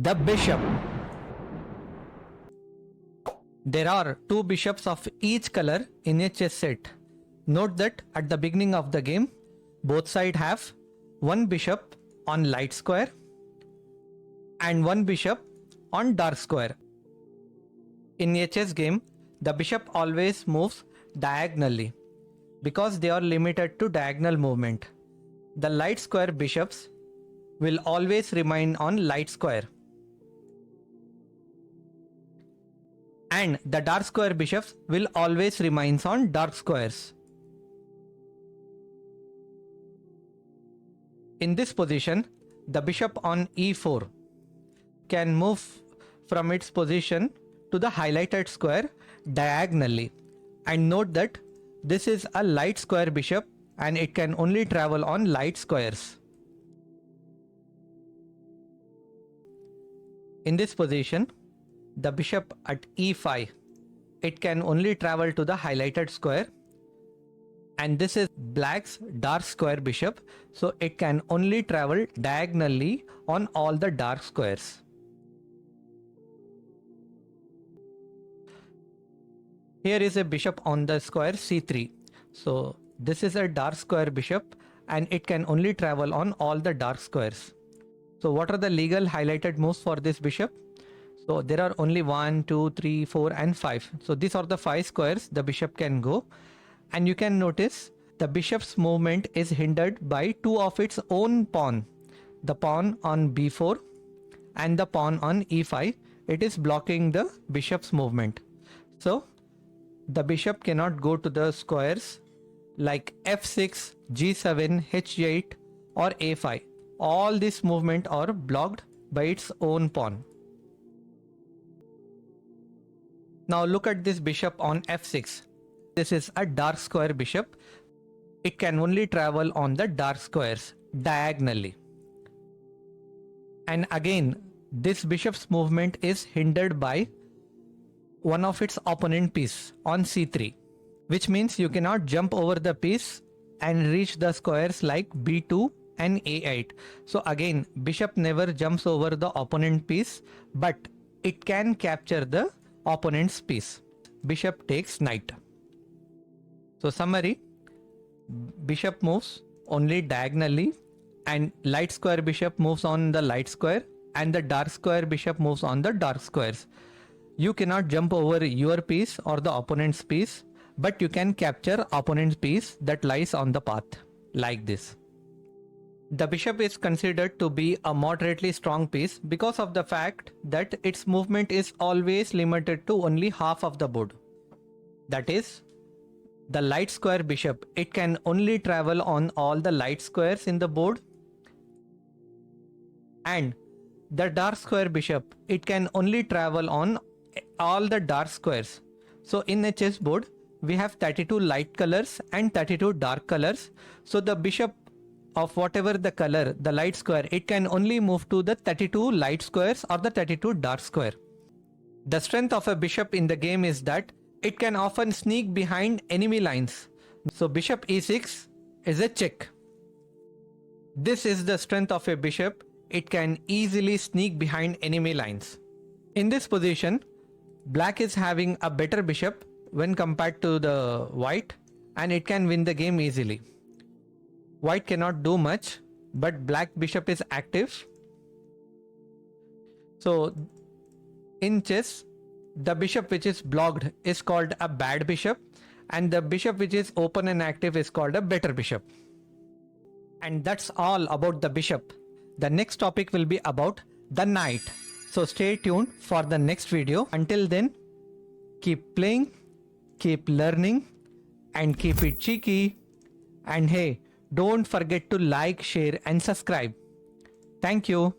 The bishop. There are two bishops of each color in a chess set. Note that at the beginning of the game, both sides have one bishop on light square and one bishop on dark square. In a chess game, the bishop always moves diagonally because they are limited to diagonal movement. The light square bishops will always remain on light square, and the dark square bishops will always remain on dark squares. In this position, the bishop on e4 can move from its position to the highlighted square diagonally, and note that this is a light square bishop and it can only travel on light squares. In this position, the bishop at e5, it can only travel to the highlighted square, and this is black's dark square bishop, so it can only travel diagonally on all the dark squares. Here is a bishop on the square c3, so this is a dark square bishop and it can only travel on all the dark squares. So what are the legal highlighted moves for this bishop? So there are only 1, 2, 3, 4 and 5. So these are the 5 squares the bishop can go, and you can notice the bishop's movement is hindered by two of its own pawn. The pawn on b4 and the pawn on e5. It is blocking the bishop's movement. So the bishop cannot go to the squares like f6, g7, h8 or a5. All this movement are blocked by its own pawn. Now look at this bishop on f6. This is a dark square bishop. It can only travel on the dark squares diagonally. And again, this bishop's movement is hindered by one of its opponent piece on c3, which means you cannot jump over the piece and reach the squares like b2 and a8. So again, bishop never jumps over the opponent piece, but it can capture the opponent's piece. Bishop takes knight. So summary, bishop moves only diagonally, and light square bishop moves on the light square, and the dark square bishop moves on the dark squares. You cannot jump over your piece or the opponent's piece, but you can capture opponent's piece that lies on the path like this. The bishop is considered to be a moderately strong piece because of the fact that its movement is always limited to only half of the board. That is, the light square bishop, it can only travel on all the light squares in the board, and the dark square bishop, it can only travel on all the dark squares. So in a chessboard, we have 32 light colors and 32 dark colors. So the bishop of whatever the color, the light square, it can only move to the 32 light squares or the 32 dark square. The strength of a bishop in the game is that it can often sneak behind enemy lines. So bishop e6 is a check. This is the strength of a bishop. It can easily sneak behind enemy lines. In this position, black is having a better bishop when compared to the white, and it can win the game easily. White cannot do much, but black bishop is active. So in chess, the bishop which is blocked is called a bad bishop, and the bishop which is open and active is called a better bishop. And that's all about the bishop. The next topic will be about the knight. So stay tuned for the next video. Until then, keep playing, keep learning, and keep it cheeky. And hey, don't forget to like, share and subscribe. Thank you.